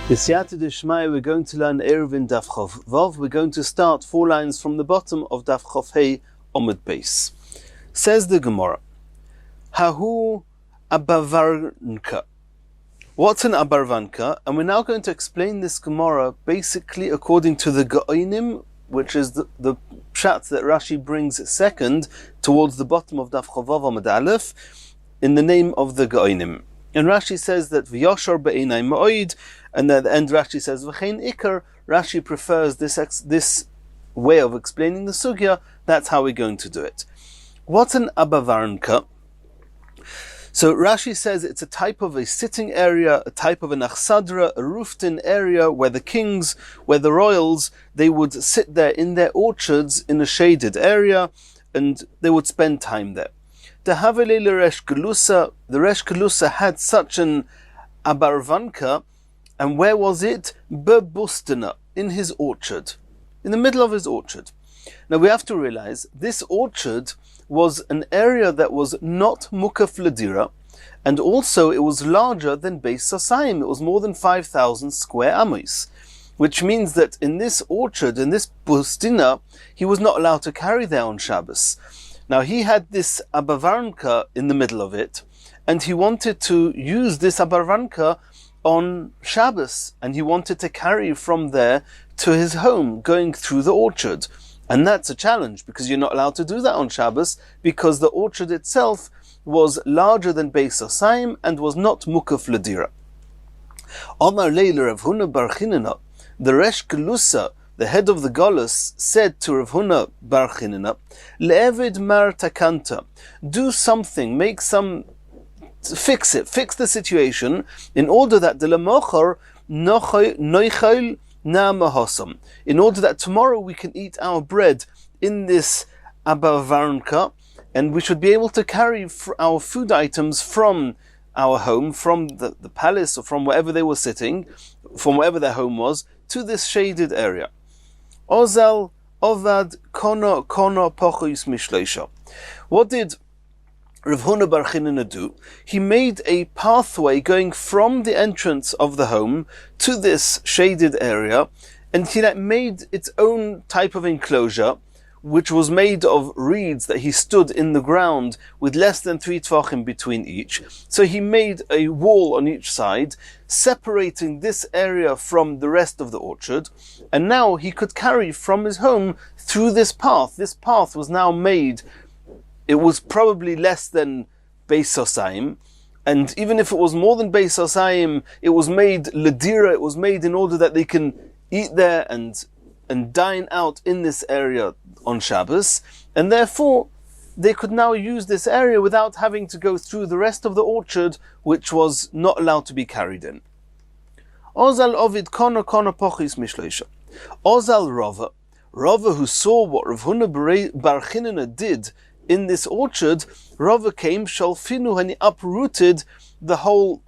B'siyata d'shmaya, we're going to learn Eirovin Daf Chof Vav. We're going to start 4 lines from the bottom of Daf Chof Hey Omid Beis. Says the Gemara, Hahu abavarnka. What's an abarvanka? And we're now going to explain this Gemara basically according to the Gaonim, which is the pshat that Rashi brings second towards the bottom of Daf Chof Vav Omid Aleph in the name of the Gaonim. And Rashi says that v'yoshar be'einai ma'oid, and at the end Rashi says v'chein ikar. Rashi prefers this way of explaining the sugya. That's how we're going to do it. What's an abavarnka? So Rashi says it's a type of a sitting area, a type of an achsadra, a roofed-in area where the kings, where the royals, they would sit there in their orchards in a shaded area, and they would spend time there. The Resh Gelusa had such an abarvanka, and where was it? Bebustina, in his orchard, in the middle of his orchard. Now we have to realize this orchard was an area that was not mukaf ladira, and also it was larger than Beis Sasayim. It was more than 5,000 square amos, which means that in this orchard, in this bustina, he was not allowed to carry there on Shabbos. Now he had this abarvanka in the middle of it, and he wanted to use this abarvanka on Shabbos, and he wanted to carry from there to his home, going through the orchard. And that's a challenge, because you're not allowed to do that on Shabbos, because the orchard itself was larger than Beis Sasayim and was not mukaf ladira. Omar Leila Rav Huna bar Chinina, the Resh Gelusa, the head of the Golus, said to Rav Huna bar Chinina, Le'evid mar takanta, do something, fix the situation, in order that the lemochar noichel na mahosam, in order that tomorrow we can eat our bread in this abavarnka, and we should be able to carry our food items from our home, from the palace, or from wherever they were sitting, from wherever their home was, to this shaded area. Ozal ovad kono pochus mishleisha. What did Rav Huna bar Chinina do? He made a pathway going from the entrance of the home to this shaded area, and he made its own type of enclosure, which was made of reeds that he stood in the ground with less than 3 tvachim between each. So he made a wall on each side, separating this area from the rest of the orchard, and now he could carry from his home through this path. This path was now made, it was probably less than Beis Sasayim, and even if it was more than Beis Sasayim, it was made ladira, it was made in order that they can eat there and dine out in this area on Shabbos, and therefore they could now use this area without having to go through the rest of the orchard, which was not allowed to be carried in. Ozal ovid kono pochis mishleisha. Ozal Rava who saw what Rav Huna bar Chinina did in this orchard, Rava came shalfinu, and he uprooted the whole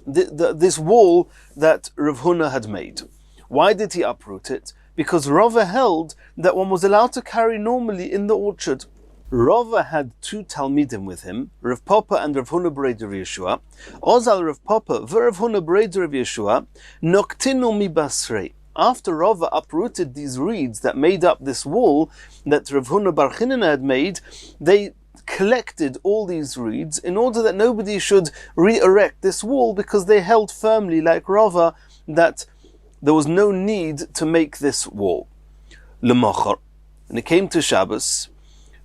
this wall that Rav Huna had made. Why did he uproot it? Because Rava held that one was allowed to carry normally in the orchard. Rava had 2 Talmidim with him, Rav Papa and Rav Huna bar Yeshua. Ozal Rav Papa v'Rav Huna bar Yeshua noktinu mi basrei. After Rava uprooted these reeds that made up this wall that Rav Huna bar Chinina had made, they collected all these reeds in order that nobody should re-erect this wall, because they held firmly, like Rava, that there was no need to make this wall. Lemachar, and it came to Shabbos.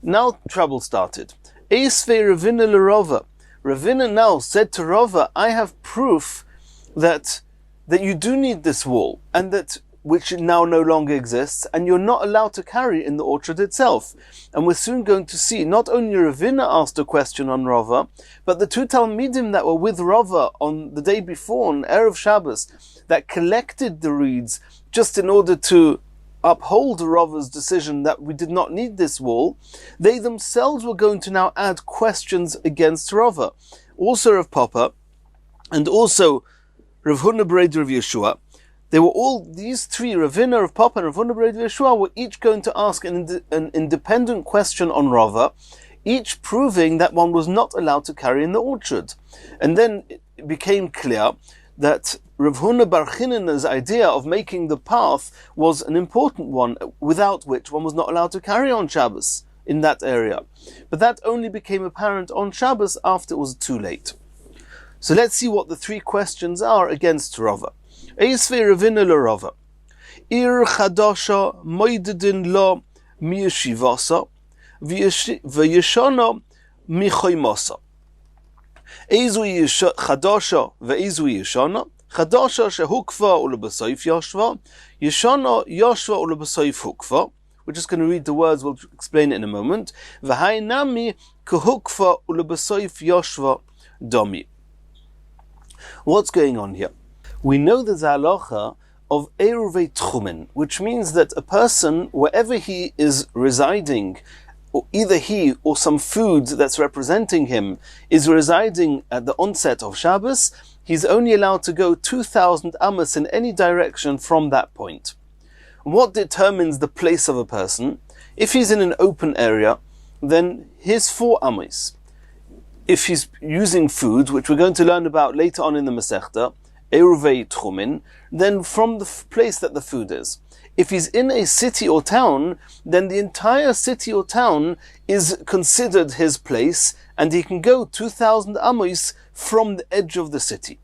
Now trouble started. Eisvei Ravina leRava. Ravina now said to Rava, I have proof that you do need this wall, and that which now no longer exists, and you're not allowed to carry in the orchard itself. And we're soon going to see, not only Ravina asked a question on Rava, but the 2 Talmidim that were with Rava on the day before, on Erev Shabbos, that collected the reeds just in order to uphold Rava's decision that we did not need this wall, they themselves were going to now add questions against Rava. Also Rav Papa, and also Rav Huna bar Yeshua. They were all, these 3, Ravina, Rav Papa, and Rav Huna bar Yeshua, were each going to ask an independent question on Rava, each proving that one was not allowed to carry in the orchard. And then it became clear that Rav Huna bar Chinina's idea of making the path was an important one, without which one was not allowed to carry on Shabbos in that area. But that only became apparent on Shabbos after it was too late. So let's see what the three questions are against Rava. Eisvei Ravina l'Rava. Ir chadasha moidedin lo miyeshivasa v'yeshana michoymasa. Eizu chadasha ve'eizu yeshana. Chadasha shehukva ulebesoif yoshva. Yeshana yoshva ulebesoif hukva. We're just going to read the words, we'll explain it in a moment. V'hai nami kehukva ulebesoif yoshva domi. What's going on here? We know the halacha of Eiruve Tchumen, which means that a person, wherever he is residing, or either he or some food that's representing him is residing at the onset of Shabbos, he's only allowed to go 2,000 amos in any direction from that point. What determines the place of a person? If he's in an open area, then here's 4 amos. If he's using food, which we're going to learn about later on in the Masechta, Eiruve Tchumen, then from the place that the food is. If he's in a city or town, then the entire city or town is considered his place, and he can go 2,000 amos from the edge of the city.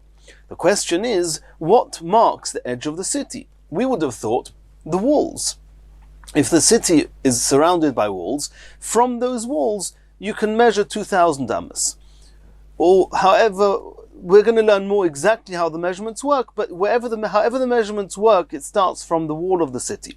The question is, what marks the edge of the city? We would have thought the walls. If the city is surrounded by walls, from those walls you can measure 2,000 amos. Or, however, we're going to learn more exactly how the measurements work, but however the measurements work, it starts from the wall of the city.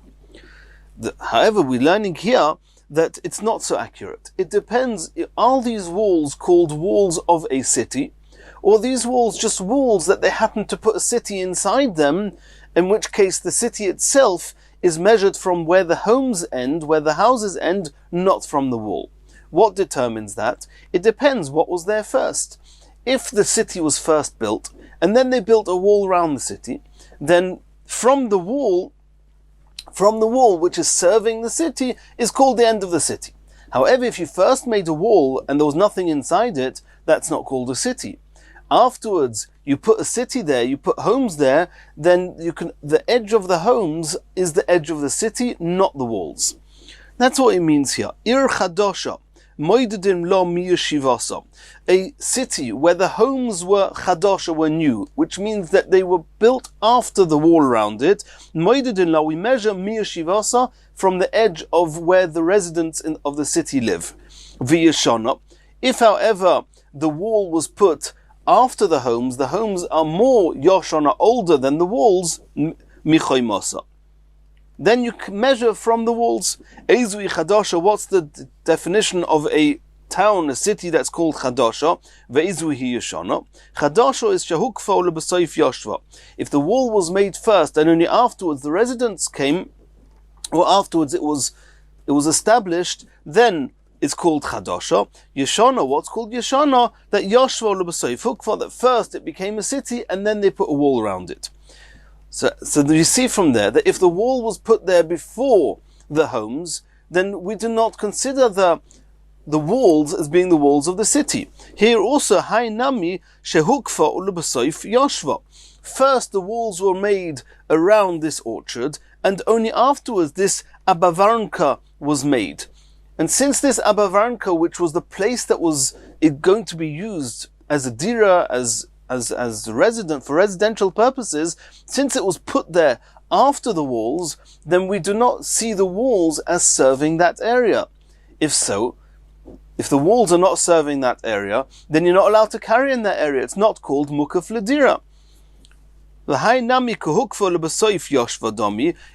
However, we're learning here that it's not so accurate. It depends, are these walls called walls of a city, or these walls just walls that they happen to put a city inside them, in which case the city itself is measured from where the homes end, where the houses end, not from the wall. What determines that? It depends what was there first. If the city was first built, and then they built a wall around the city, then from the wall which is serving the city is called the end of the city. However, if you first made a wall and there was nothing inside it, that's not called a city. Afterwards, you put a city there, you put homes there, then the edge of the homes is the edge of the city, not the walls. That's what it means here. Ir chadasha. A city where the homes were chadasha, were new, which means that they were built after the wall around it. We measure miyashivasa from the edge of where the residents of the city live. V'yeshana. If, however, the wall was put after the homes are more yoshana, older than the walls, michoymasa. Then you can measure from the walls. Ezui chadasha, what's the definition of a town, a city that's called chadasha? Ve'ezui yeshana. Chadasha is shehukfa ulebesoif yoshva. If the wall was made first and only afterwards the residents came, or afterwards it was established, then it's called chadasha. Yeshana, what's called yeshana? That yoshva ulebesoif hukva, that first it became a city and then they put a wall around it. So you see from there that if the wall was put there before the homes, then we do not consider the walls as being the walls of the city. Here also, Hai Nami Shehukfa Ulubasoif Yoshva. First the walls were made around this orchard, and only afterwards this Abavarnka was made. And since this Abavarnka, which was the place that was going to be used as a dira, as resident for residential purposes, since it was put there after the walls, then we do not see the walls as serving that area. If so, if the walls are not serving that area, then you're not allowed to carry in that area. It's not called mukaf ledira.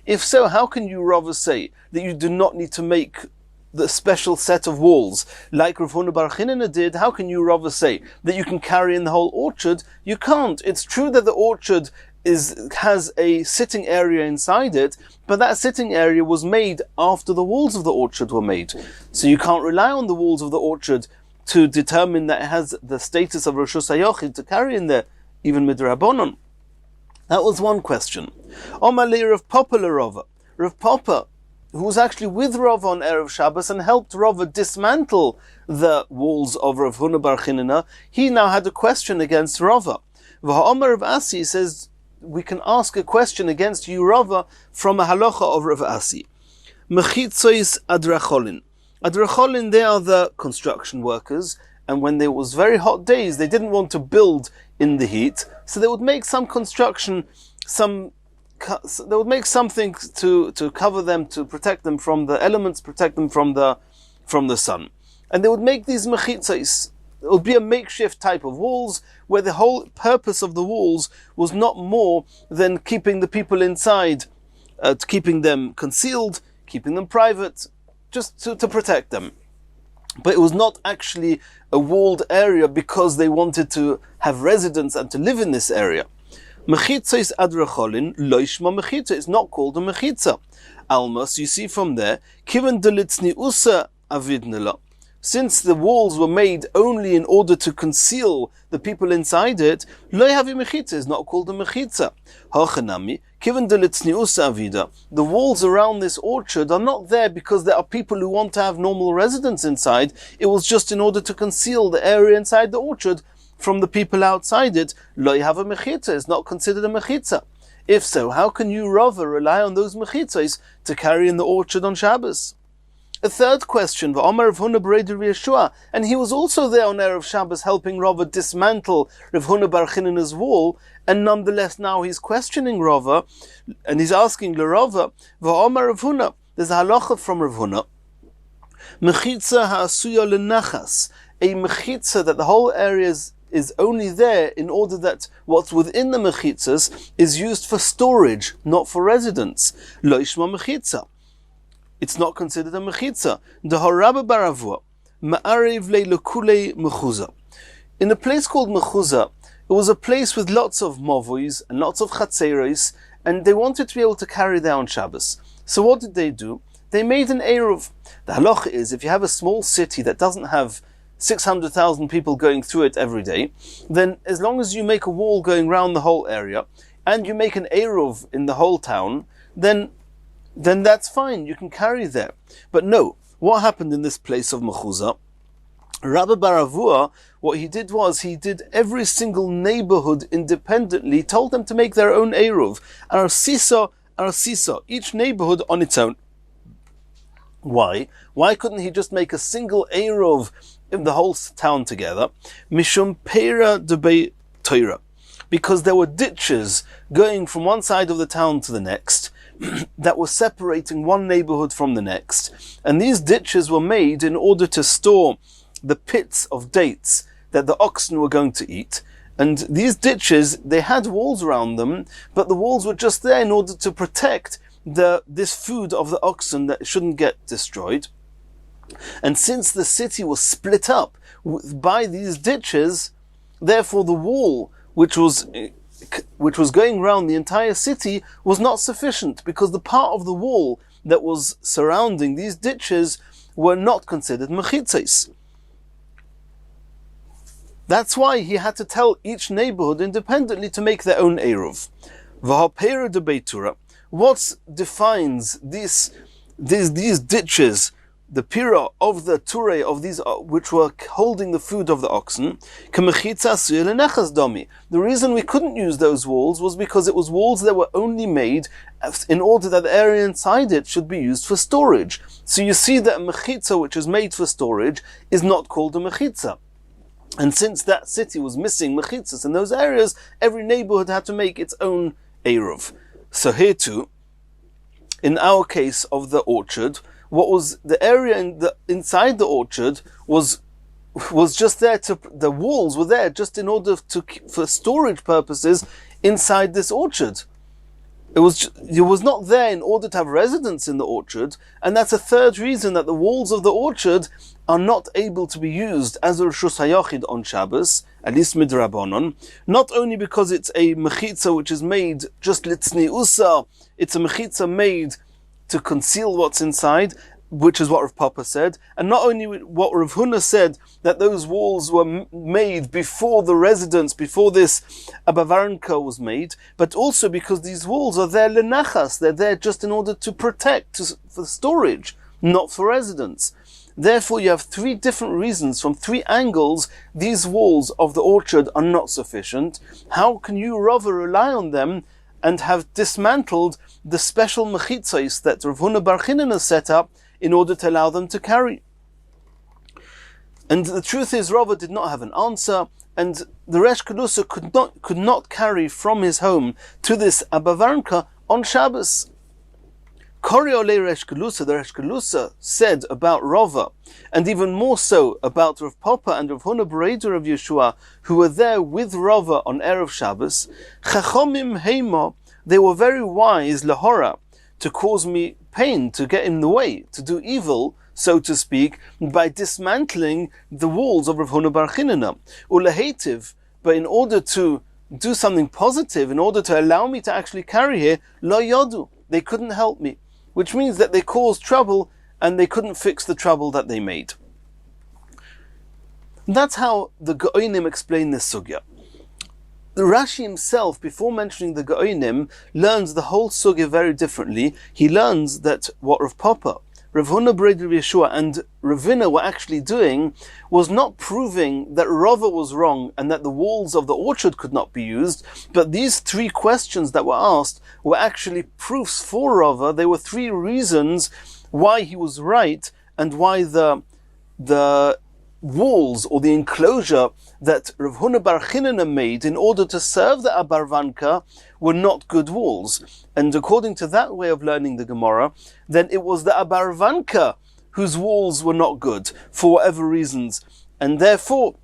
If so, how can you rather say that you do not need to make the special set of walls like Rav Huna bar Chinina did? How can you rather say that you can carry in the whole orchard? You can't. It's true that the orchard has a sitting area inside it, but that sitting area was made after the walls of the orchard were made. So you can't rely on the walls of the orchard to determine that it has the status of Rosh Hashanah to carry in there, even midrabanon. That was one question. Omali Rav Papa l'Rava. Rav Papa, who was actually with Rav on Erev Shabbos and helped Rav dismantle the walls of Rav Huna bar Chinina, he now had a question against Rav. V'ha'omar Rav Asi says, we can ask a question against you, Rava, from a halacha of Rav Asi. Mechitzois adracholin. Adracholin, they are the construction workers, and when there was very hot days, they didn't want to build in the heat, so they would make some construction, they would make something to cover them, to protect them from the elements, protect them from the sun. And they would make these mechitzos. It would be a makeshift type of walls, where the whole purpose of the walls was not more than keeping the people inside, keeping them concealed, keeping them private, just to protect them. But it was not actually a walled area because they wanted to have residence and to live in this area. Mechitza is adracholin, loishma mechitza. It's not called a mechitza. Almas, you see from there, kiven delitzni usa avidnela. Since the walls were made only in order to conceal the people inside it, lo yavi mechitza is not called a mechitza. Hachanami, kiven delitzni usa avida. The walls around this orchard are not there because there are people who want to have normal residence inside. It was just in order to conceal the area inside the orchard from the people outside it. Lo yavi mechitza is not considered a mechitza. If so, how can you, Rava, rely on those mechitzos to carry in the orchard on Shabbos? A third question, V'Omer Rav Huna b'Reder Yeshua, and he was also there on Erev Shabbos helping Rava dismantle Rav Huna bar Chinana's wall, and nonetheless now he's questioning Rava, and he's asking Rava, V'Omer Rav Huna, there's a halacha from Rav Huna, Mechitza ha'asuya l'nachas, a mechitza that the whole area is only there in order that what's within the mechitzas is used for storage, not for residence. Lo yishma mechitza. It's not considered a mechitza. The Harabba Baravua, Ma'arev Leilukule Mechuza. In a place called Mechuza, it was a place with lots of movuis and lots of chatzeros, and they wanted to be able to carry their own Shabbos. So what did they do? They made an eruv. The halacha is, if you have a small city that doesn't have 600,000 people going through it every day, then as long as you make a wall going round the whole area, and you make an eruv in the whole town, then that's fine, you can carry there. But no, what happened in this place of Mechuza? Rabbi Baravua, what he did was, he did every single neighborhood independently, told them to make their own eruv. Arsiso, each neighborhood on its own. Why? Why couldn't he just make a single eruv in the whole town together? Mishum Peira Debei Torah. Because there were ditches going from one side of the town to the next, that were separating one neighborhood from the next. And these ditches were made in order to store the pits of dates that the oxen were going to eat. And these ditches, they had walls around them, but the walls were just there in order to protect this food of the oxen that shouldn't get destroyed. And since the city was split up by these ditches, therefore the wall, which was going round the entire city, was not sufficient, because the part of the wall that was surrounding these ditches were not considered mechitzos. That's why he had to tell each neighborhood independently to make their own eruv. V'ha'peira de beitura. What defines these ditches, the pira of the ture of these which were holding the food of the oxen? The reason we couldn't use those walls was because it was walls that were only made in order that the area inside it should be used for storage. So you see that a mechitza which is made for storage is not called a mechitza. And since that city was missing mechitzas in those areas, every neighborhood had to make its own eruv. So here too, in our case of the orchard, what was the area inside the orchard was just there the walls were there just in order for storage purposes inside this orchard. It was not there in order to have residence in the orchard, and that's a third reason that the walls of the orchard are not able to be used as a reshus hayachid on Shabbos, at least midrabanon. Not only because it's a mechitza which is made just litzni usa, it's a mechitza made to conceal what's inside, which is what Rav Papa said, and not only what Rav Huna said, that those walls were made before the residence, before this Abavarenka was made, but also because these walls are there lenachas, they're there just in order to protect, for storage, not for residence. Therefore you have three different reasons from three angles these walls of the orchard are not sufficient. How can you rather rely on them and have dismantled the special mechitzos that Rav Huna bar Chinina set up in order to allow them to carry? And the truth is, Rava did not have an answer, and the Resh Kedusha could not carry from his home to this Abavarnka on Shabbos. Koriole Resh Kedusha, the Resh Kedusha said about Rava, and even more so about Rav Papa and Rav Huna Bereder of Yeshua, who were there with Rava on Erev Shabbos, Chachomim Heima, they were very wise, Lahora, to cause me pain, to get in the way, to do evil, so to speak, by dismantling the walls of Rav Huna bar Chinina. Ulahativ, but in order to do something positive, in order to allow me to actually carry here, lo yodu, they couldn't help me. Which means that they caused trouble and they couldn't fix the trouble that they made. That's how the Gaonim explain this sugya. The Rashi himself, before mentioning the Gaonim, learns the whole sugya very differently. He learns that what Rav Papa, Rav Huna Bereder Yeshua and Ravina were actually doing was not proving that Rava was wrong and that the walls of the orchard could not be used, but these three questions that were asked were actually proofs for Rava. They were three reasons why he was right and why the walls or the enclosure that Rav Huna bar Chinina made in order to serve the Abarvanka were not good walls. And according to that way of learning the Gemara, then it was the Abarvanka whose walls were not good for whatever reasons. And therefore,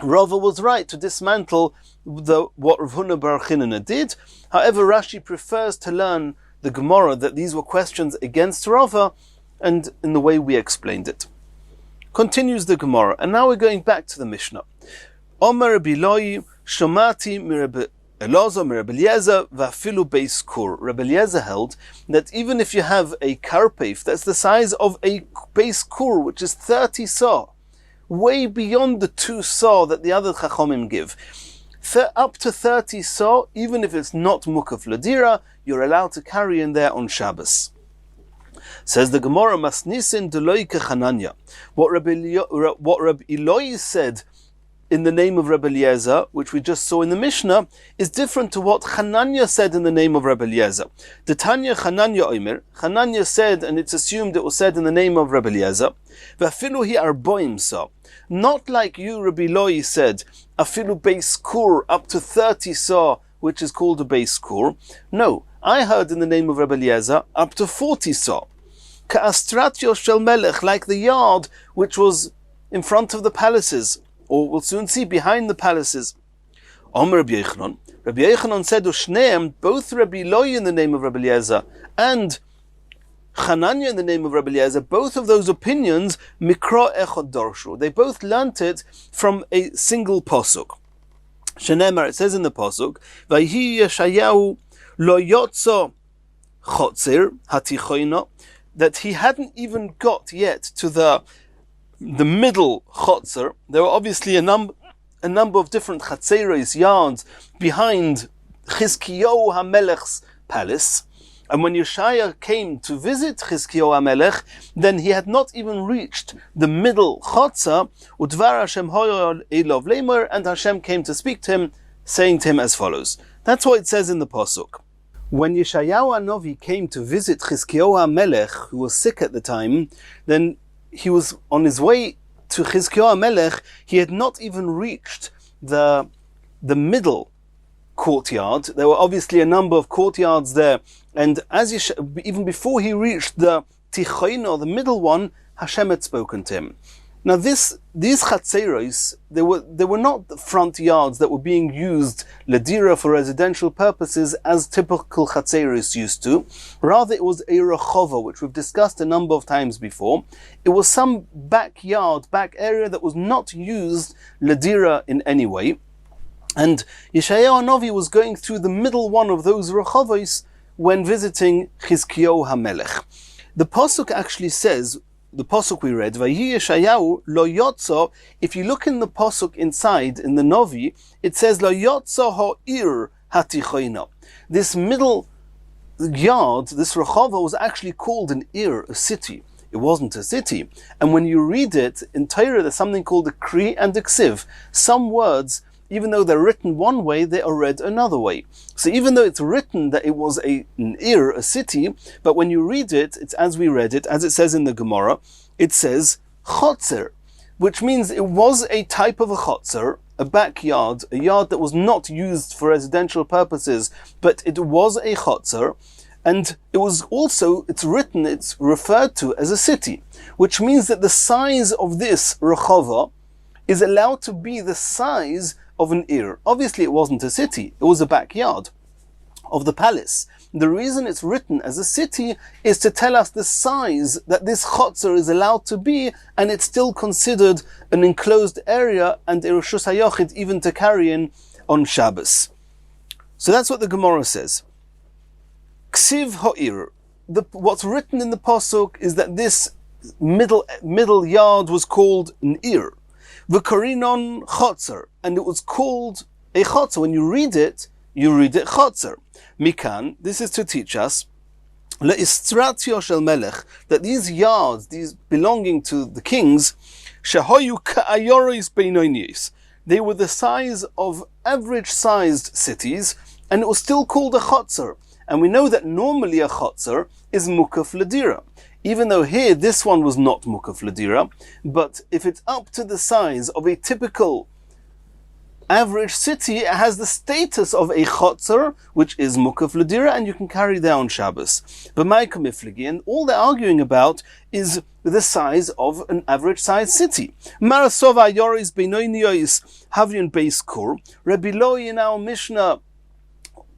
Rava was right to dismantle what Rav Huna bar Chinina did. However, Rashi prefers to learn the Gemara that these were questions against Rava, and in the way we explained it. Continues the Gemara, and now we're going back to the Mishnah. Omer Rabbi Eloi Shomati Mirabbi Elazar Mirabbi Eliezer Vafilu Beis Kur. Rabbi Eliezer held that even if you have a karpef that's the size of a Beis Kur, which is 30 saw, way beyond the 2 saw that the other Chachomim give, up to 30 saw, even if it's not mukaf ladira, you're allowed to carry in there on Shabbos. Says the Gemara, Masnisin Deloi Kechananya. What Rabbi Eloi said in the name of Rabbi Eliezer, which we just saw in the Mishnah, is different to what Chananya said in the name of Rabbi Eliezer. The Tanya Chananya Omer, Chananya said, and it's assumed it was said in the name of Rabbi Eliezer, Vafilu hi arboim sa. Not like you, Rabbi Eloi, said, Afilu Beis Kur, up to 30 saw, which is called a Beis Kur. No, I heard in the name of Rabbi Eliezer, up to 40 saw. Ka'astratio shel melech, like the yard which was in front of the palaces, or we'll soon see behind the palaces. Omer Rabbi Yochanan. Rabbi Yochanan said, Ushneim, both Rabbi Eloi in the name of Rabbi Eliezer and Chananya in the name of Rabbi Eliezer, both of those opinions, mikra echad darshu. They both learnt it from a single pasuk. Shenemar, it says in the pasuk, Vayhi Yeshayahu lo yotzo chotzer hatichoina, that he hadn't even got yet to the middle chotzer. There were obviously a number of different chatzeros, yards, behind Chizkiyahu HaMelech's palace. And when Yeshaya came to visit Chizkiyahu HaMelech, then he had not even reached the middle chotzer. Udvar Hashem hoyo elov lemer, and Hashem came to speak to him, saying to him as follows. That's what it says in the pasuk. When Yeshayahu HaNovi came to visit Chizkiyahu HaMelech, who was sick at the time, then he was on his way to Chizkiyahu HaMelech. He had not even reached the middle courtyard. There were obviously a number of courtyards there, and even before he reached the Tichoino, the middle one, Hashem had spoken to him. Now these chatzeros, they were not the front yards that were being used ladira for residential purposes as typical chatzeros used to. Rather, it was a rechova, which we've discussed a number of times before. It was some back area that was not used ladira in any way. And Yeshayahu HaNovi was going through the middle one of those rechovos when visiting Chizkiyahu HaMelech. The pasuk actually says, the pasuk we read, Vayhi Yeshayahu lo yotzo. If you look in the pasuk inside, in the Novi, it says lo yotzo ha'ir hatichoina. This middle yard, this rechova, was actually called an ir, a city. it wasn't a city. And when you read it, in Torah there's something called a kri and a ksiv. Some words, even though they're written one way, they are read another way. So even though it's written that it was an ir, a city, but when you read it, it's as we read it, as it says in the Gemara, it says chotzer, which means it was a type of a chotzer, a backyard, a yard that was not used for residential purposes, but it was a chotzer, and it was also, it's referred to as a city, which means that the size of this rechova is allowed to be the size of an ir. Obviously it wasn't a city, it was a backyard of the palace. The reason it's written as a city is to tell us the size that this chotzer is allowed to be, and it's still considered an enclosed area and Reshus HaYochid even to carry in on Shabbos. So that's what the Gemara says. Ksiv ha'ir. What's written in the pasuk is that this middle yard was called an ir. V'karinon chotzer, and it was called a chotzer. When you read it chotzer. Mikan, this is to teach us le'istratio shel melech, that these yards, these belonging to the kings, shehoyu ka'ayoris beinonis, they were the size of average-sized cities, and it was still called a chotzer. And we know that normally a chotzer is mukaf ledira. Even though here this one was not mukaf ledira, but if it's up to the size of a typical average city, it has the status of a chotzer, which is mukaf ledira, and you can carry there on Shabbos. But Ma'ika Mifligi, and all they're arguing about is the size of an average-sized city. Marasova yoris beinoiniois havyon beis kur. Rabbi Loi in our Mishnah,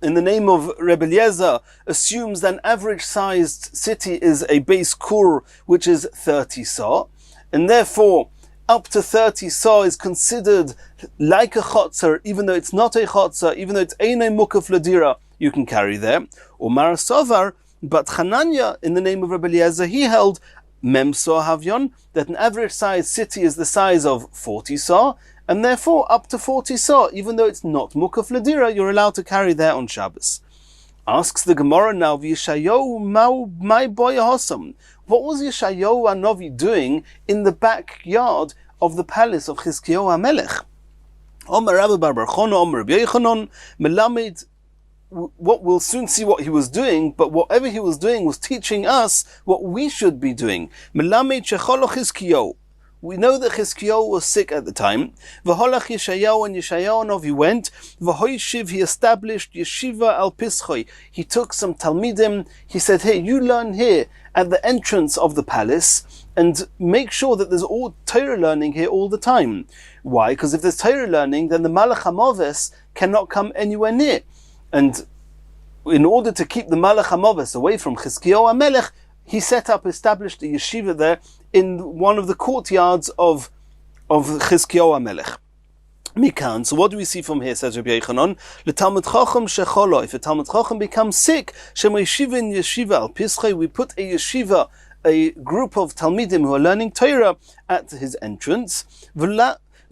in the name of Rebbe Eliezer, assumes that an average-sized city is a beis kur, which is 30 sa, and therefore up to 30 sa is considered like a chotzer, even though it's not a chotzer, even though it's einay mukaf ledira, you can carry there. Or Marasovar, but Chananya, in the name of Rebbe Eliezer, he held mem sa havyon, that an average-sized city is the size of 40 sa, and therefore up to 40 sa, even though it's not mukaf ledira, you're allowed to carry there on Shabbos. Asks the Gemara now, V'yishayo my boy hosam. What was Yeshayahu Hanavi doing in the backyard of the palace of Chizkiyahu HaMelech? Omer Rabbi Bar Bar Chona, Omer Rabbi Yochanan, Melamed. What we'll soon see what he was doing, but whatever he was doing was teaching us what we should be doing. Melamed shecholo Chizkiyahu. We know that Chizkiyahu was sick at the time. V'holach Yeshayahu, and Yeshayahu Hanavi went. V'hoishiv, he established yeshiva al pischoi. He took some talmidim. He said, hey, you learn here at the entrance of the palace, and make sure that there's all Torah learning here all the time. Why? Because if there's Torah learning, then the Malach HaMoves cannot come anywhere near. And in order to keep the Malach HaMoves away from Chizkiyahu HaMelech, he established a yeshiva there in one of the courtyards of Chizkiyahu HaMelech. Mikan. So what do we see from here, says Rabbi Yochanan? L'talmid chacham shecholo. If a talmid chacham becomes sick, shema yeshiva in yeshiva al pischei, we put a yeshiva, a group of talmidim who are learning Torah at his entrance.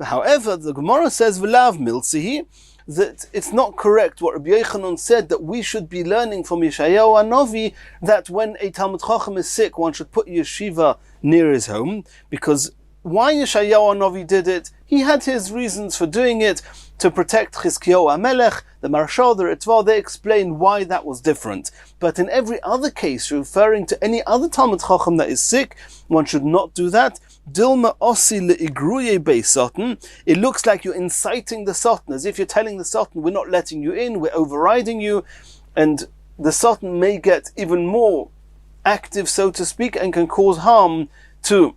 However, the Gemara says v'lav milzihi, that it's not correct what Rabbi Yochanan said, that we should be learning from Yeshayahu Hanavi that when a talmid chacham is sick, one should put yeshiva near his home, because why Yeshayahu Hanavi did it, he had his reasons for doing it, to protect Chizkiyahu HaMelech. The Marshal, the Ritva, they explain why that was different. But in every other case, referring to any other Talmud Chacham that is sick, one should not do that. Dilma osi le'igruye be'soten. It looks like you're inciting the Sotan, as if you're telling the Sotan, we're not letting you in, we're overriding you, and the Sotan may get even more active, so to speak, and can cause harm to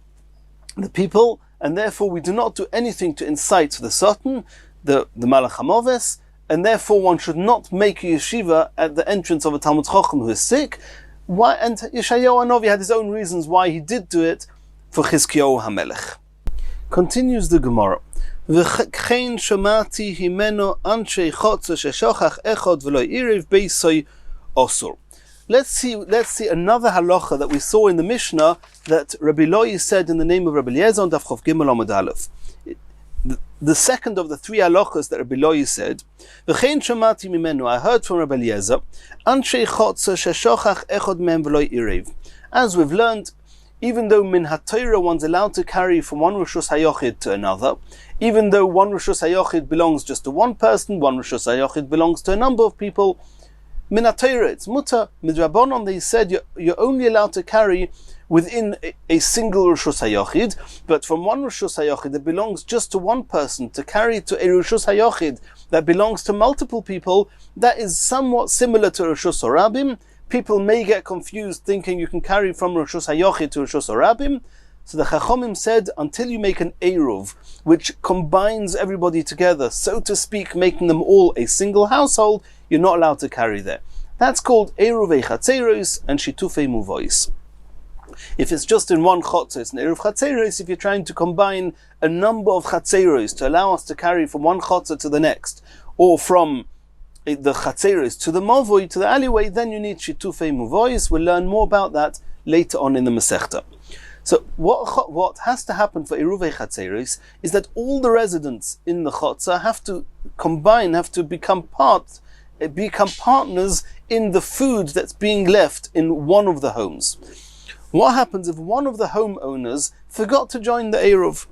the people, and therefore we do not do anything to incite the Sotan, the Malach HaMoves, and therefore one should not make a yeshiva at the entrance of a Talmud Chacham who is sick. Why? And Yeshayahu Hanavi had his own reasons why he did do it for Chizkiyahu HaMelech. Continues the Gemara. V'chein shomati himeno anshe chotzer sheshochach echod v'lo iriv beisoy osur. Let's see another halacha that we saw in the Mishnah that Rabbi Loi said in the name of Rabbi Eliezer on Daf Chof Gimel Amud Aleph. The second of the three halachas that Rabbi Loi said, V'chein shomati mimenu, I heard from Rabbi Eliezer, Anshe chotzer sheshochach echod mem v'lo iriv. As we've learned, even though min haTorah one's allowed to carry from one Rishus HaYochid to another, even though one Rishus HaYochid belongs just to one person, one Rishus HaYochid belongs to a number of people, min haTorah, it's mutter, midrabanon, they said you're only allowed to carry within a single Rishus HaYochid, but from one Rishus HaYochid that belongs just to one person, to carry to a Rishus HaYochid that belongs to multiple people, that is somewhat similar to Rishus HaRabim. People may get confused thinking you can carry from Rishus HaYochid to Rishus HaRabim. So the Chachomim said, until you make an Eruv, which combines everybody together, so to speak, making them all a single household, you're not allowed to carry there. That's called Eruv Chatzeros and Shitufei Muvois. If it's just in one chotzer, it's an Eruv Chatzeros. If you're trying to combine a number of Chatzeros to allow us to carry from one chotzer to the next, or from the Chatzeros to the Mavoi, to the alleyway, then you need Shitufei Muvois. We'll learn more about that later on in the Masechta. So what has to happen for Eruv Chatzeros is that all the residents in the chotzer have to combine, have to become partners in the food that's being left in one of the homes. What happens if one of the homeowners forgot to join the Eruv?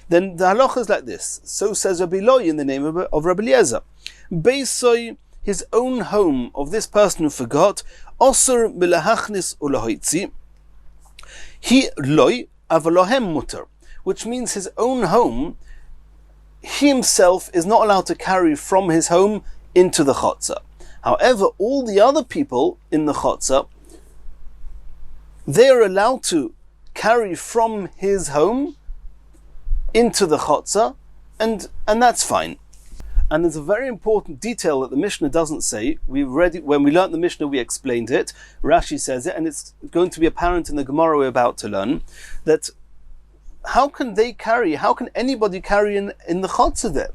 Then the halacha is like this. So says Rabbi Loi in the name of Rabbi Eliezer. Beisoi, his own home of this person who forgot, osur milahachnis ulahoitzi. He loi avalohem mutter, which means his own home, he himself is not allowed to carry from his home into the chotzer. However, all the other people in the chotzer, they are allowed to carry from his home into the chotzer, and that's fine. And there's a very important detail that the Mishnah doesn't say. When we learnt the Mishnah, we explained it. Rashi says it, and it's going to be apparent in the Gemara we're about to learn, that how can anybody carry in the chotzer there?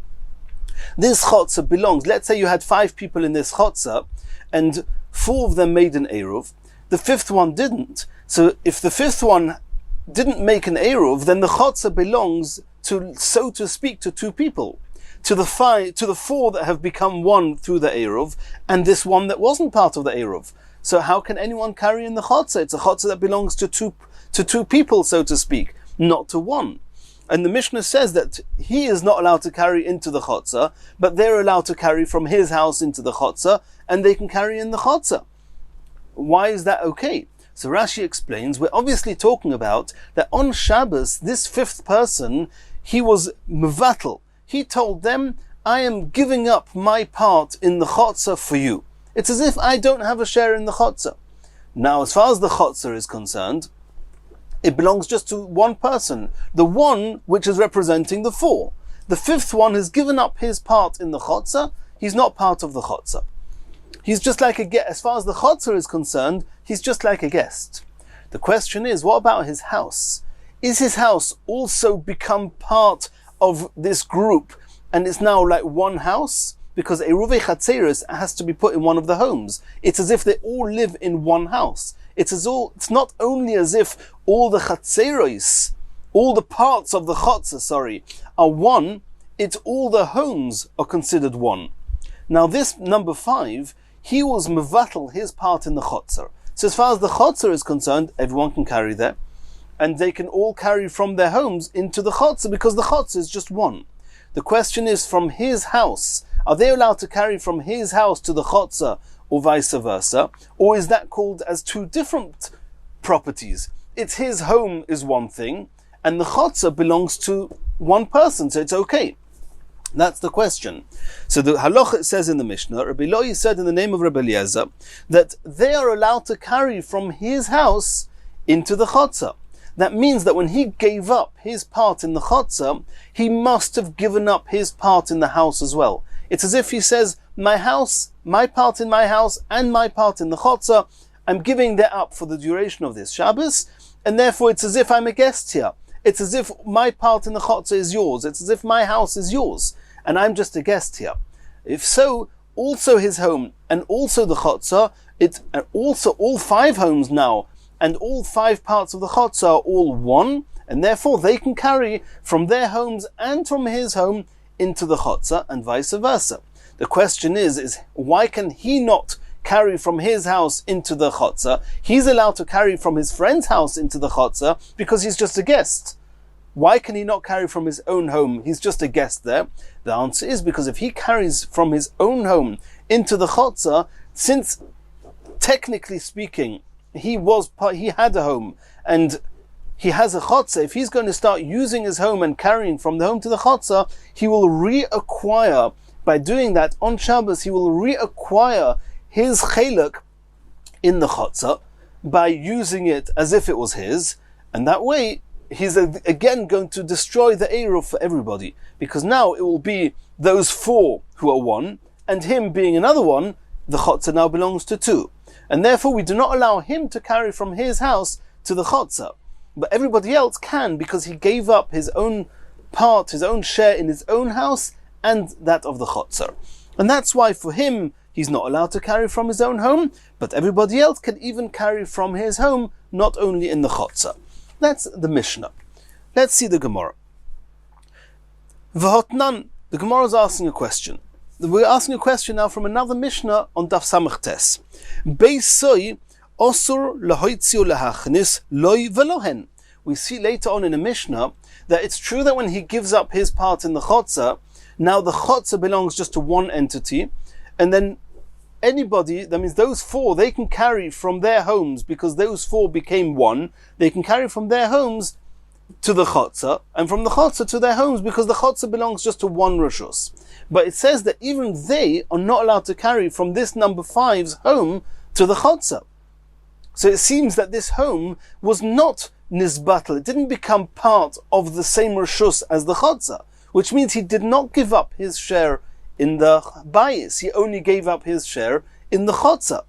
This chotzer belongs, let's say you had 5 people in this chotzer, and 4 of them made an Eruv, the 5th one didn't. So if the 5th one didn't make an Eruv, then the chotzer belongs to, so to speak, to 2 people. To the 4 that have become one through the Eruv, and this one that wasn't part of the Eruv. So how can anyone carry in the chotzer? It's a chotzer that belongs to two people, so to speak, not to one. And the Mishnah says that he is not allowed to carry into the chotzer, but they're allowed to carry from his house into the chotzer, and they can carry in the chotzer. Why is that okay? So Rashi explains, we're obviously talking about that on Shabbos, this 5th person, he was mevatel. He told them, I am giving up my part in the chotzer for you. It's as if I don't have a share in the chotzer. Now, as far as the chotzer is concerned, it belongs just to one person, the one which is representing the 4. The 5th one has given up his part in the chotzer. He's not part of the chotzer. He's just like a guest. As far as the chotzer is concerned, he's just like a guest. The question is, what about his house? Is his house also become part of this group, and it's now like one house? Because Eruv Chatzeros has to be put in one of the homes. It's as if they all live in one house. It's not only as if all the Chatzeros, all the parts of the chotzer, are one, it's all the homes are considered one. Now this number 5, he was mevatel his part in the chotzer. So as far as the chotzer is concerned, everyone can carry there, and they can all carry from their homes into the chotzer, because the chotzer is just one. The question is, from his house, are they allowed to carry from his house to the chotzer, or vice versa? Or is that called as 2 different properties? It's his home is one thing, and the chotzer belongs to one person, so it's okay. That's the question. So the halacha says in the Mishnah, Rabbi Loi said in the name of Rabbi Eliezer, that they are allowed to carry from his house into the chotzer. That means that when he gave up his part in the chotzer, he must have given up his part in the house as well. It's as if he says, my house, my part in my house, and my part in the chotzer, I'm giving that up for the duration of this Shabbos, and therefore it's as if I'm a guest here. It's as if my part in the chotzer is yours. It's as if my house is yours, and I'm just a guest here. If so, also his home, and also the chotzer, and also all 5 homes now, and all 5 parts of the chotzer are all one, and therefore they can carry from their homes and from his home into the chotzer, and vice versa. The question is why can he not carry from his house into the chotzer. He's allowed to carry from his friend's house into the chotzer because he's just a guest. Why can he not carry from his own home? He's just a guest there. The answer is because if he carries from his own home into the chotzer, since technically speaking, he had a home and he has a chotzer, if he's going to start using his home and carrying from the home to the chotzer, he will reacquire, by doing that on Shabbos, he will reacquire his chelek in the chotzer by using it as if it was his, and that way he's again going to destroy the eruv for everybody, because now it will be those 4 who are one, and him being another one, the chotzer now belongs to 2. And therefore we do not allow him to carry from his house to the chotzer. But everybody else can, because he gave up his own part, his own share in his own house, and that of the chotzer. And that's why for him, he's not allowed to carry from his own home, but everybody else can even carry from his home, not only in the chotzer. That's the Mishnah. Let's see the Gemara. V'hotnan, the Gemara is asking a question. We're asking a question now from another Mishnah on Daf Samach Tes. Beisoi osur lahoitziu lahachnis loy velohen. We see later on in a Mishnah that it's true that when he gives up his part in the chotzer, now the chotzer belongs just to one entity, and then anybody, that means those 4, they can carry from their homes, because those 4 became one, they can carry from their homes to the chotzer, and from the chotzer to their homes, because the chotzer belongs just to one rishus. But it says that even they are not allowed to carry from this number 5's home to the chotzer. So it seems that this home was not nizbatel, it didn't become part of the same rishus as the chotzer, which means he did not give up his share in the bayis, he only gave up his share in the chotzer.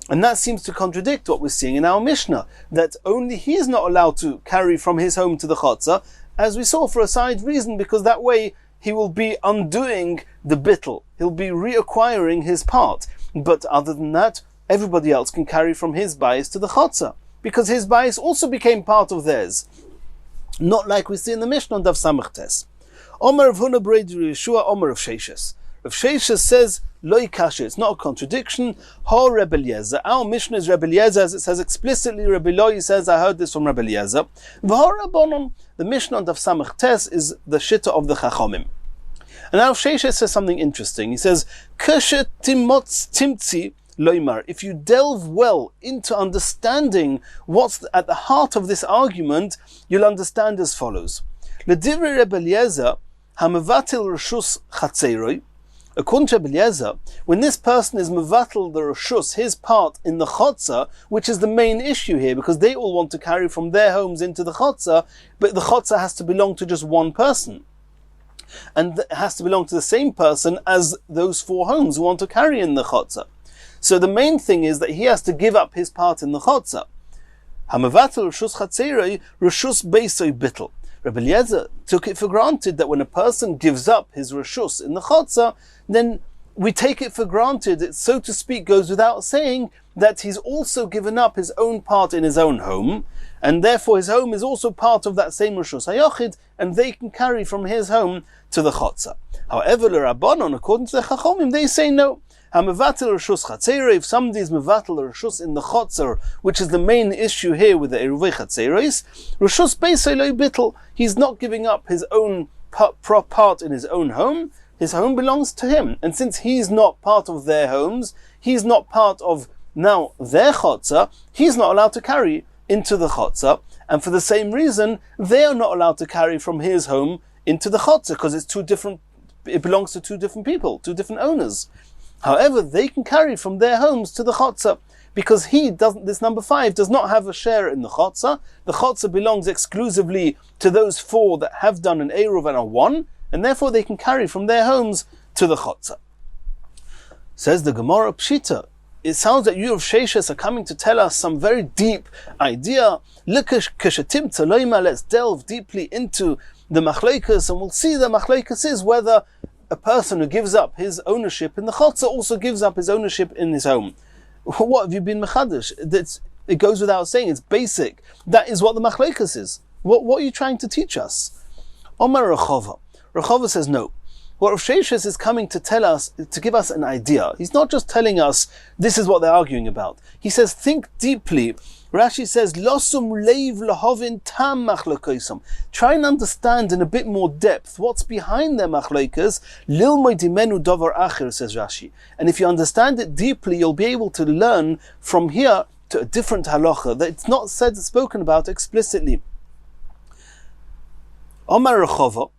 And that seems to contradict what we're seeing in our Mishnah, that only he is not allowed to carry from his home to the chotzer, as we saw, for a side reason, because that way he will be undoing the bittul, he'll be reacquiring his part. But other than that, everybody else can carry from his bayis to the chotzer, because his bayis also became part of theirs. Not like we see in the Mishnah on Daf Samach Tes. Omer of Huna Breid Yeshua, Omer of Sheishes. Rav Sheishes says, Loi kasha, it's not a contradiction. Ha Rebbe Eliezer. Our Mishnah is Rebbe Eliezer, as it says explicitly. Rebbe Eloi says, I heard this from Rebbe Eliezer. V'ha Rabbanon, the Mishnah on Daf Samach Tes is the shitta of the Chachomim. And now Sheishes says something interesting. He says, Kasha timotz timtzi loimar. If you delve well into understanding what's at the heart of this argument, you'll understand as follows. L'divrei Rebbe Eliezer, ha'mevatel reshus chatzeiroi. According to Rebbe Eliezer, when this person is mevatel the reshus, his part in the chotzer, which is the main issue here, because they all want to carry from their homes into the chotzer, but the chotzer has to belong to just one person. And it has to belong to the same person as those 4 homes who want to carry in the chotzer. So the main thing is that he has to give up his part in the chotzer. Ha'mevatel reshus chatzeiroi, reshus beisoi bittel. Rebbe Eliezer took it for granted that when a person gives up his reshus in the chotzer, then we take it for granted, it so to speak goes without saying, that he's also given up his own part in his own home, and therefore his home is also part of that same reshus hayochid, and they can carry from his home to the chotzer. However, the Rabbanon, according to the Chachomim, they say no. Ha'mevatel reshus chatzeiroi, if somebody is mevatel reshus in the chotzer, which is the main issue here with the Eiruvei Chatzeiros, reshus beisoi lo bittel, he's not giving up his own part in his own home, his home belongs to him. And since he's not part of their homes, he's not part of now their chotzer, he's not allowed to carry into the chotzer, and for the same reason, they are not allowed to carry from his home into the chotzer, because it belongs to 2 different people, 2 different owners. However, they can carry from their homes to the chotzer, because this number 5 does not have a share in the chotzer. The chotzer belongs exclusively to those 4 that have done an eruv and are one, and therefore they can carry from their homes to the chotzer. Says the Gemara Pshita, it sounds that you of Sheishes are coming to tell us some very deep idea. Let's delve deeply into the machleikas, and we'll see the machleikas is whether a person who gives up his ownership in the chotzer also gives up his ownership in his home. What have you been mechadish? It goes without saying, it's basic. That is what the machleikas is. What are you trying to teach us? Omar Rechova. Rechova says no. what Rav Sheshes is coming to tell us, to give us an idea. He's not just telling us this is what they're arguing about. He says, think deeply. Rashi says, Losum leiv lahovin tam machlokosum. Try and understand in a bit more depth what's behind their machlokas. Lilmoy dimenu davar acher, says Rashi. And if you understand it deeply, you'll be able to learn from here to a different halacha that it's not spoken about explicitly. Omar Rechova,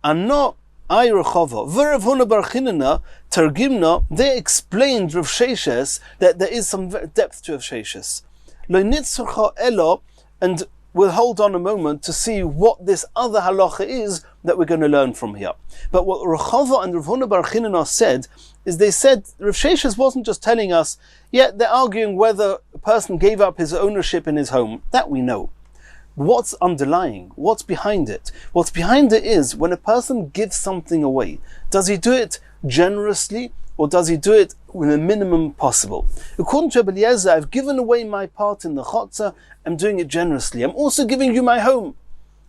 Ano I Rechova, V'Rav Huna Bar Chinana, Targimna, they explained Rav Sheshes that there is some depth to Rav Sheshes. Lo nitzurcha elo, and we'll hold on a moment to see what this other halacha is that we're going to learn from here. But what Rechova and Rav Huna Bar Chinana said is they said Rav Sheshes wasn't just telling us, yeah, they're arguing whether a person gave up his ownership in his home. That we know. What's underlying? What's behind it? What's behind it is when a person gives something away, does he do it generously or does he do it with the minimum possible? According to Eliezer, I've given away my part in the chotzer, I'm doing it generously. I'm also giving you my home.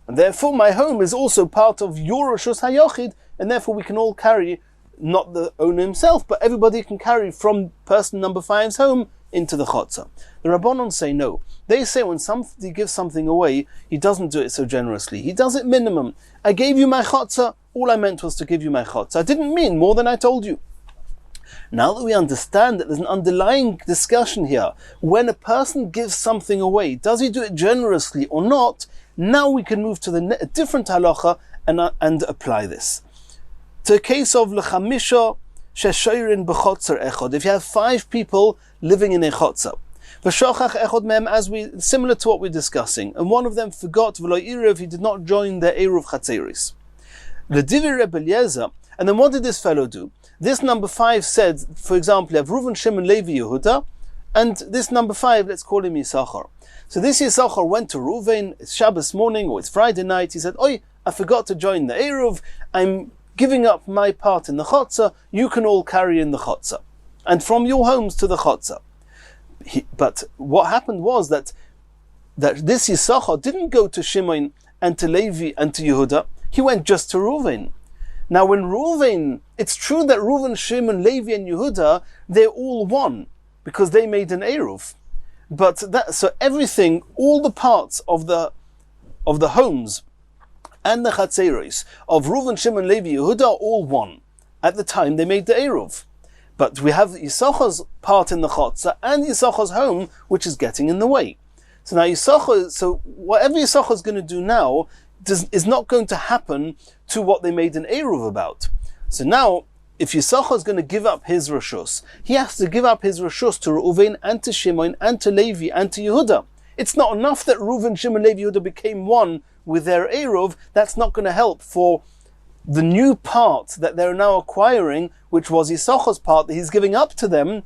And therefore my home is also part of your Rishus HaYochid, and therefore we can all carry, not the owner himself, but everybody can carry from person number 5's home into the chotzer. The Rabbanon say no. They say when somebody gives something away, he doesn't do it so generously. He does it minimum. I gave you my chotzer, all I meant was to give you my chotzer. I didn't mean more than I told you. Now that we understand that there's an underlying discussion here, when a person gives something away, does he do it generously or not? Now we can move to the different halacha and apply this. To a case of l'chamisha sheshoirin b'chotzer echod. If you have 5 people living in a chotzer, v'shochach echod mem, similar to what we're discussing, and one of them forgot v'lo irev, he did not join the eruv chatzeris. L'divi Rebbe Eliezer, and then what did this fellow do? This number 5 said, for example, you have Reuven, Shimon, Levi, Yehuda, and this number 5, let's call him Yisachar. So this Yisachar went to Reuven, it's Shabbos morning or it's Friday night, he said, Oi, I forgot to join the eruv, I'm giving up my part in the chotzer, you can all carry in the chotzer. And from your homes to the chotzer. But what happened was that this Yisachar didn't go to Shimon and to Levi and to Yehuda, he went just to Reuven. Now when Reuven, it's true that Reuven, Shimon, Levi and Yehuda, they're all one, because they made an eruv. But so everything, all the parts of the homes and the chatzeros of Reuven, Shimon, Levi, Yehuda are all one at the time they made the eruv. But we have Yisachar's part in the chotzer and Yisachar's home, which is getting in the way. So now so whatever Yisachar is going to do now is not going to happen to what they made an eruv about. So now, if Yisachar is going to give up his reshus, he has to give up his reshus to Reuven and to Shimon and to Levi and to Yehuda. It's not enough that Reuven, Shimon, Levi, Yehuda became one with their eruv. That's not going to help for the new part that they're now acquiring, which was Yisachar's part that he's giving up to them.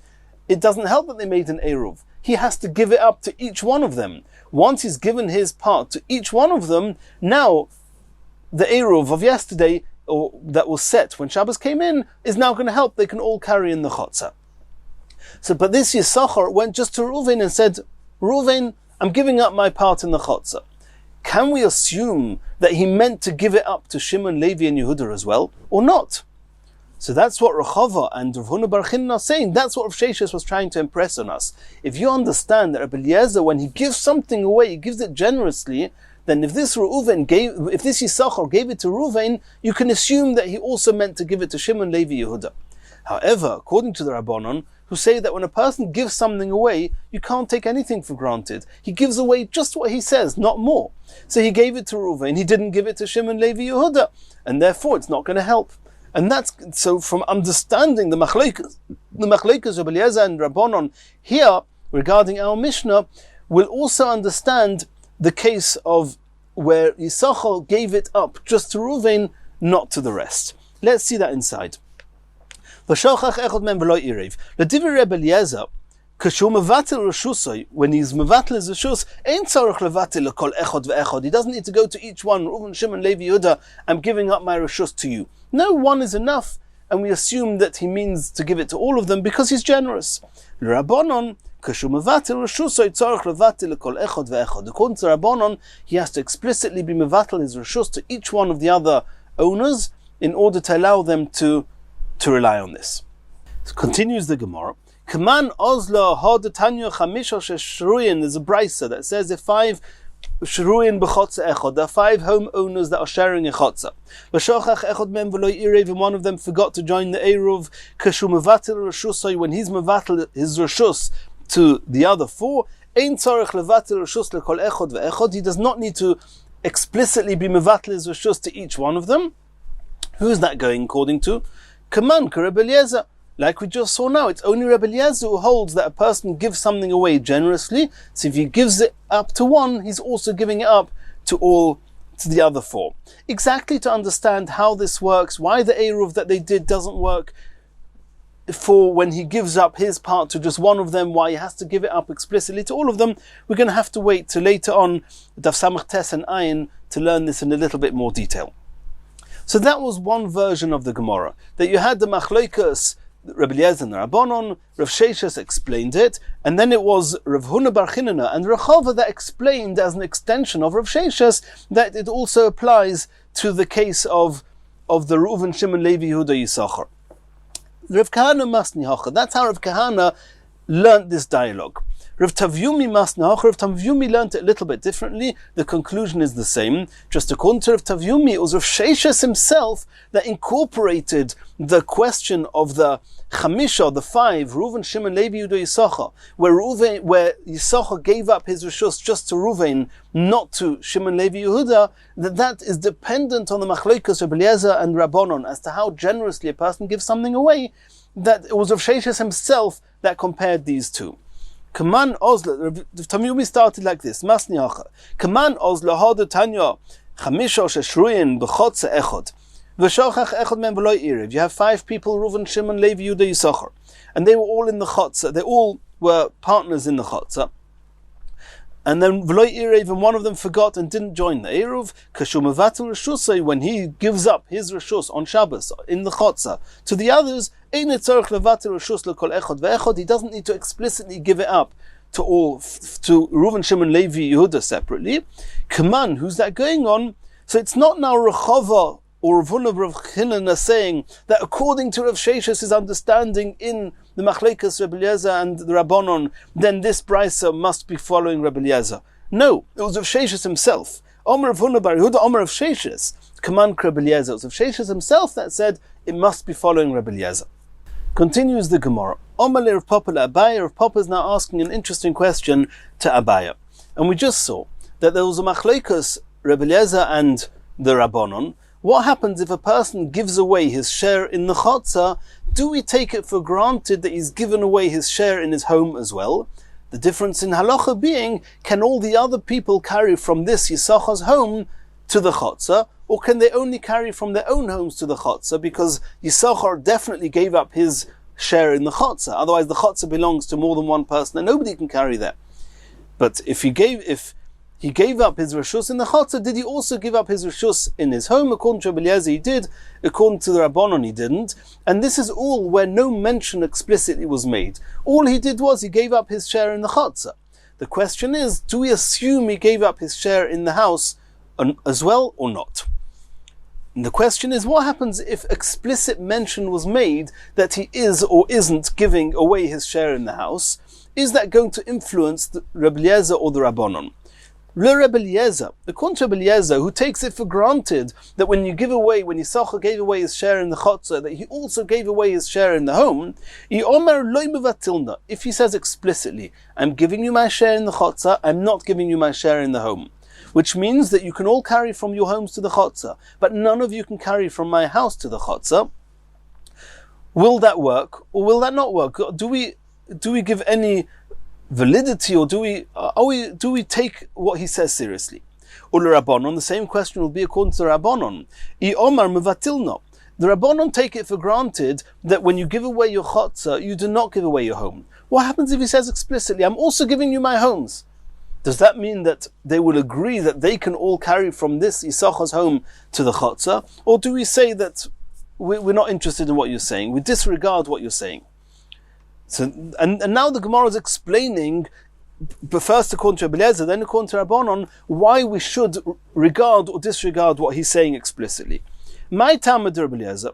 It doesn't help that they made an eruv. He has to give it up to each one of them. Once he's given his part to each one of them, now the eruv of yesterday, or that was set when Shabbos came in, is now going to help. They can all carry in the chotzer. So, but this Yisachar went just to Reuven and said, Reuven, I'm giving up my part in the chotzer. Can we assume that he meant to give it up to Shimon, Levi and Yehuda as well, or not? So that's what Rechova and Rav Huna Bar Chinana are saying. That's what Rav Sheshes was trying to impress on us. If you understand that Rebbe Eliezer, when he gives something away, he gives it generously, then if this Yisachar gave it to Reuven, you can assume that he also meant to give it to Shimon, Levi, Yehuda. However, according to the Rabbanon, who say that when a person gives something away, you can't take anything for granted. He gives away just what he says, not more. So he gave it to Reuven, he didn't give it to Shimon, Levi, Yehuda, and therefore it's not going to help. And that's so from understanding the machlokes of Eliezer and Rabbanon here regarding our Mishnah, we'll also understand the case of where Yisachar gave it up just to Reuven, not to the rest. Let's see that inside. When he's mevatel his reshus, ein tzarich levatel lekol echod ve'echod. He doesn't need to go to each one. Reuven, Shimon, Levi, Yehuda, I'm giving up my reshus to you. No, one is enough, and we assume that he means to give it to all of them because he's generous. Rabbanon, according to Rabbanon, he has to explicitly be mevatel his reshus to each one of the other owners in order to allow them to rely on this. So continues the Gemara. Kaman Ozla Hadatanya Chamisha Shruin. There's a brisa that says if 5 Shruin b'chotza echod, there are 5 homeowners that are sharing a chotza. V'shochach echod mem v'lo irev, and one of them forgot to join the eruv. Kashu mevatel reshusay, when he's mevatel his reshus to the other 4. Ein tzorich levatel reshus lekol echod ve'echod. He does not need to explicitly be mevatel his reshus to each one of them. Who is that going according to? Kaman Reb Eliezer. Like we just saw now, it's only Rebbe Eliezer who holds that a person gives something away generously. So if he gives it up to one, he's also giving it up to the other 4. Exactly to understand how this works, why the Eruv that they did doesn't work for when he gives up his part to just one of them, why he has to give it up explicitly to all of them, we're going to have to wait till later on, Daf Samach Tes and Ayin, to learn this in a little bit more detail. So that was one version of the Gemara, that you had the Machlokas, Rebbe Eliezer and the Rabbanon. Rav Sheshes explained it, and then it was Rav Huna bar Chinana and Rechava that explained as an extension of Rav Sheshes that it also applies to the case of the Reuven, Shimon, Levi, Yehuda, Yisachar. Rav Kahana Masnihacha, that's how Rav Kahana learnt this dialogue. Rav Tavyumi Masnahacha, Rav Tavyumi learnt it a little bit differently. The conclusion is the same. Just according to Rav Tavyumi, it was Rav Sheshes himself that incorporated the question of the Chamisha, the 5, Reuven, Shimon, Levi, Yehuda, Yisachar, where Yisachar gave up his reshus just to Reuven, not to Shimon, Levi, Yehuda, that is dependent on the Machlokas, Rebbe Eliezer and Rabbanon, as to how generously a person gives something away, that it was Rav Sheshes himself that compared these two. Kaman Ozla, Tamiyumi started like this, Masniacha. Kaman Ozla Hada Tanya, Chamisha Sheshruyin, Bechotze Echod. V'shochach Echod Men V'loi Irev. You have 5 people, Reuven, Shimon, Levi, Yehuda, Yisachar. And they were all in the Chotze. They all were partners in the Chotze. And then V'loi Irev, and one of them forgot and didn't join the Eruv. Kashu Mevatel Reshusay, when he gives up his Reshus on Shabbos, in the Chotze, to the others, he doesn't need to explicitly give it up to Reuven, Shimon, Levi, Yehuda separately. Kaman, who's that going on? So it's not now Rechava or Rav Huna Rav Chinana saying that according to Rav Sheshes' understanding in the Machlekas Rebbe Eliezer and the Rabbanon, then this brisa must be following Rebbe Eliezer. No, it was Rav Sheshes himself. Omer Rav Huna bar Yehuda, Omer Rav Sheshes, Kaman Rebbe Eliezer. It was Rav Sheshes himself that said it must be following Rebbe Eliezer. Continues the Gemara. Omer Rav Papa Abaya. Rav Papa is now asking an interesting question to Abaya. And we just saw that there was a Machlekas Rebbe Eliezer and the Rabbanon. What happens if a person gives away his share in the Chotza? Do we take it for granted that he's given away his share in his home as well? The difference in halacha being, can all the other people carry from this Yisachar's home to the Chotza, or can they only carry from their own homes to the Chotza, because Yisachar definitely gave up his share in the Chotza, otherwise the Chotza belongs to more than one person and nobody can carry that. But if he gave up his reshus in the Chotza, did he also give up his reshus in his home? According to Rebbe Eliezer, he did. According to the Rabbanon, he didn't. And this is all where no mention explicitly was made. All he did was he gave up his share in the Chotza. The question is, do we assume he gave up his share in the house as well or not? And the question is, what happens if explicit mention was made that he is or isn't giving away his share in the house? Is that going to influence the Rebbe Eliezer or the Rabbanon? Rebbe Eliezer, according to Rebbe Eliezer, who takes it for granted that when Yisachar gave away his share in the Chotza, that he also gave away his share in the home, if he says explicitly, I'm giving you my share in the Chotza, I'm not giving you my share in the home. Which means that you can all carry from your homes to the Chotza, but none of you can carry from my house to the Chotza. Will that work, or will that not work? Do we give any validity, or do we take what he says seriously? Ul Rabbanon, the same question will be according to the Rabbanon. I Omar mevatilno. The Rabbanon take it for granted that when you give away your Chotza, you do not give away your home. What happens if he says explicitly, I'm also giving you my homes? Does that mean that they will agree that they can all carry from this Yisachar's home to the Chotza? Or do we say that we're not interested in what you're saying, we disregard what you're saying? So, and now the Gemara is explaining, but first according to Rebbe Eliezer, then according to Rabbanon, why we should regard or disregard what he's saying explicitly. My Talmud Rabbi Eliezer,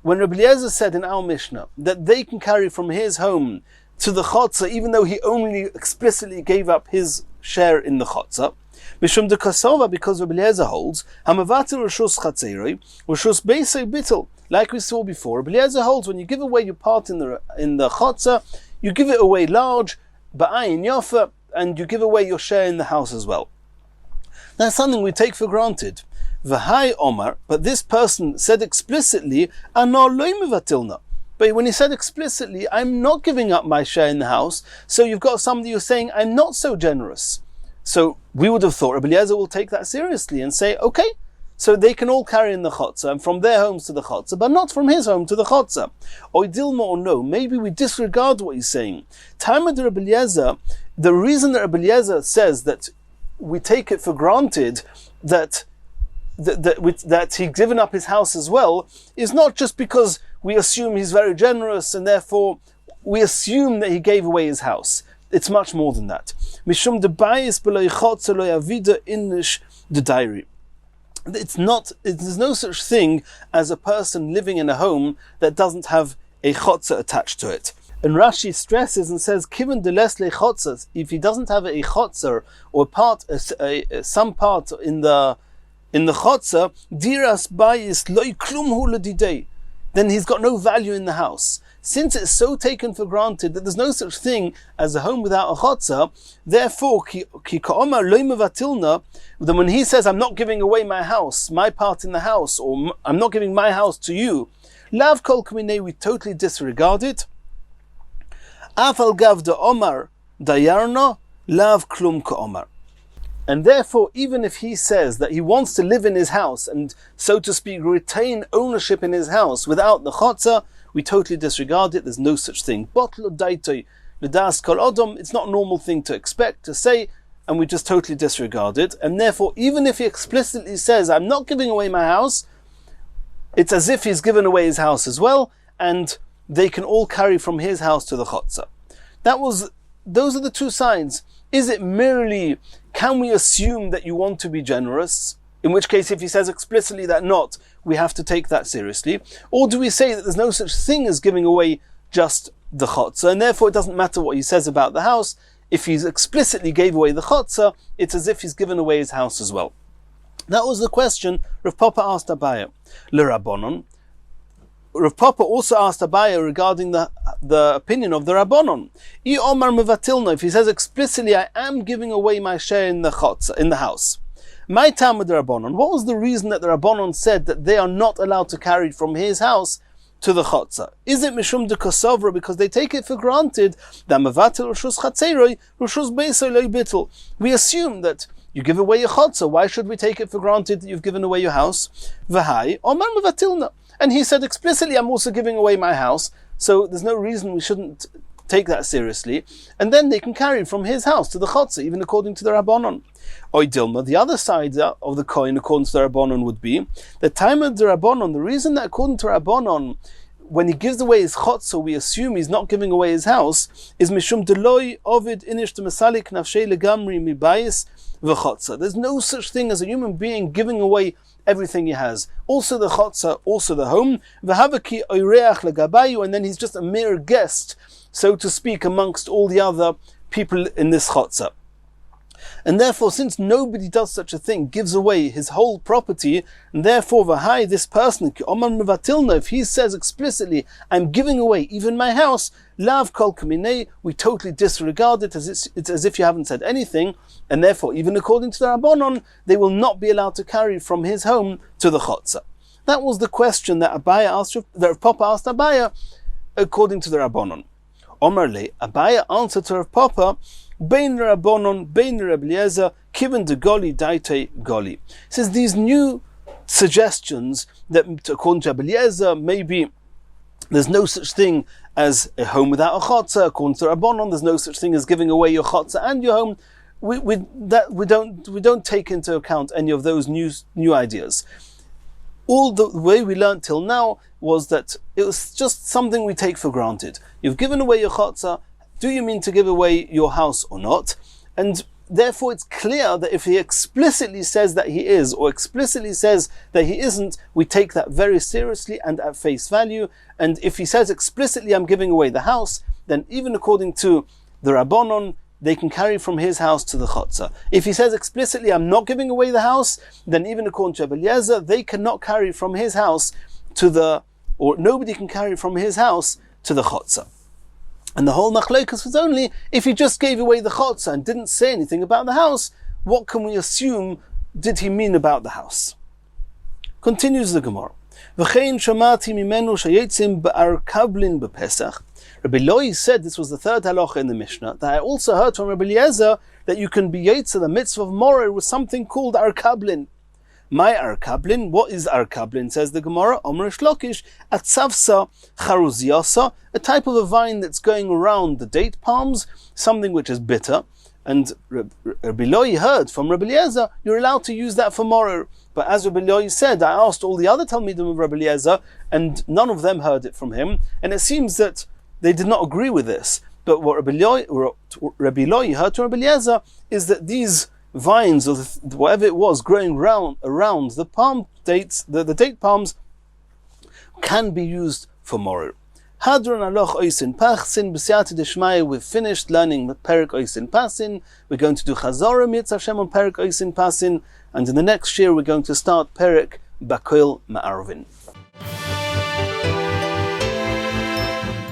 when Rabbi Eliezer said in our Mishnah that they can carry from his home to the chotzer, even though he only explicitly gave up his share in the chotzer, Mishum de Kasova, because Rabbi Eliezer holds, Hamavatil Rishus Chatzeroi, Rishus Beisei Bittel. Like we saw before, Rabbi Eliezer holds when you give away your part in the chotzer, you give it away large, ba'ayin yafa, and you give away your share in the house as well. That's something we take for granted. V'hai Omar, but this person said explicitly, Ano loy mevatilna. But when he said explicitly, I'm not giving up my share in the house, so you've got somebody who's saying, I'm not so generous. So we would have thought Rabbi Eliezer will take that seriously and say, okay, so they can all carry in the chotzer, and from their homes to the chotzer, but not from his home to the chotzer. Or dilma or no, maybe we disregard what he's saying. Talmud Rabbi Eliezer, the reason that Rabbi Eliezer says that we take it for granted that he's given up his house as well, is not just because we assume he's very generous and therefore we assume that he gave away his house. It's much more than that. Mishum de bayis beloy chotzer lo yavida inish de diary. There's no such thing as a person living in a home that doesn't have a chotzer attached to it. And Rashi stresses and says, "Kiven de lesle chotzers." If he doesn't have a chotzer or some part in the chotzer, diras bayis loy klum hu ledidei, then he's got no value in the house. Since it's so taken for granted that there's no such thing as a home without a chotzer, therefore, ki ka'omar loy mevatilna, then when he says, I'm not giving away my house, my part in the house, or I'm not giving my house to you, lav kol kamine, we totally disregard it. Afal gav de omar dayarna, lav klum ka'omar. And therefore, even if he says that he wants to live in his house and, so to speak, retain ownership in his house without the chotzer, we totally disregard it. There's no such thing. It's not a normal thing to expect, to say, and we just totally disregard it. And therefore, even if he explicitly says, I'm not giving away my house, it's as if he's given away his house as well, and they can all carry from his house to the chotzer. Those are the two sides. Is it merely, can we assume that you want to be generous? In which case, if he says explicitly that not, we have to take that seriously. Or do we say that there's no such thing as giving away just the chotzer, and therefore it doesn't matter what he says about the house. If he's explicitly gave away the chotzer, it's as if he's given away his house as well. That was the question Rav Papa asked Abaye. L'Rabbanon. Rav Papa also asked Abaye regarding the opinion of the Rabbanon. I Omar mevatilna, if he says explicitly, I am giving away my share in the chotzer, in the house. My time with the Rabbanon, what was the reason that the Rabbanon said that they are not allowed to carry from his house to the chotzer? Is it mishum de kosovra, because they take it for granted that mavatil rishus chatzeroi rishus beisoi loy bittel? We assume that you give away your chotzer. Why should we take it for granted that you've given away your house? V'hai omar mevatilna, and he said explicitly, I'm also giving away my house, so there's no reason we shouldn't take that seriously. And then they can carry from his house to the chotzer, even according to the Rabbanon. Oy Dilma, the other side of the coin, according to the Rabbanon, would be the time of the Rabbanon. The reason that according to Rabbanon, when he gives away his chotzer, we assume he's not giving away his house, is mishum deloy ovid inish to masalik nafshei legamri mibayis v'chotzer. There's no such thing as a human being giving away everything he has, also the chotzer, also the home, v'havaki oireach legabayu, and then he's just a mere guest, so to speak, amongst all the other people in this chotzer. And therefore, since nobody does such a thing, gives away his whole property, and therefore, v'hai, this person, if he says explicitly, I'm giving away even my house, lav kol kaminei, we totally disregard it, it's as if you haven't said anything, and therefore, even according to the Rabbanon, they will not be allowed to carry from his home to the chotzer. That was the question that Rav Papa asked Abaye, according to the Rabbanon. Omerle, Abaye answered to Rav Papa, Bein Rabbanon, Bein Rabbi Eliezer, Kiven de Goli, Daite Goli. Says these new suggestions that, according to Rabbi Eliezer, maybe there's no such thing as a home without a chotzer. According to Rabbanon, there's no such thing as giving away your chotzer and your home. We don't take into account any of those new ideas. All the way we learned till now was that it was just something we take for granted. You've given away your chotzer. Do you mean to give away your house or not? And therefore it's clear that if he explicitly says that he is, or explicitly says that he isn't, we take that very seriously and at face value. And if he says explicitly, I'm giving away the house, then even according to the Rabbanon, they can carry from his house to the Chotzer. If he says explicitly, I'm not giving away the house, then even according to Eliezer, they cannot carry from his house or nobody can carry from his house to the Chotzer. And the whole machlokes was only if he just gave away the chotzer and didn't say anything about the house, what can we assume did he mean about the house? Continues the Gemara. V'chein shamati mimenu shayetzim ba'arkablin b'Pesach. Rabbi Loi said, this was the third halacha in the Mishnah, that I also heard from Rabbi Eliezer that you can be yetzer the mitzvah of Morer with something called arkablin. My arkablin, what is arkablin? Says the Gemara, Omer Shlokish, atzavsa charuziasa, a type of a vine that's going around the date palms, something which is bitter. And Rabbi Loi heard from Rabbi Eliezer, you're allowed to use that for Morer. But as Rabbi Loi said, I asked all the other Talmidim of Rabbi Eliezer, and none of them heard it from him. And it seems that they did not agree with this. But what Rabbi Loi heard from Rabbi Eliezer is that these vines, or whatever it was, growing around the palm dates, the date palms, can be used for Morer. Hadron aloch oisin pachsin b'siyata deshmaya. We've finished learning Perek Oisin Pasin. We're going to do Chazorim Yitz Hashem on Perek Oisin Pasin, and in the next year we're going to start Perek Bakoil Ma'arvin.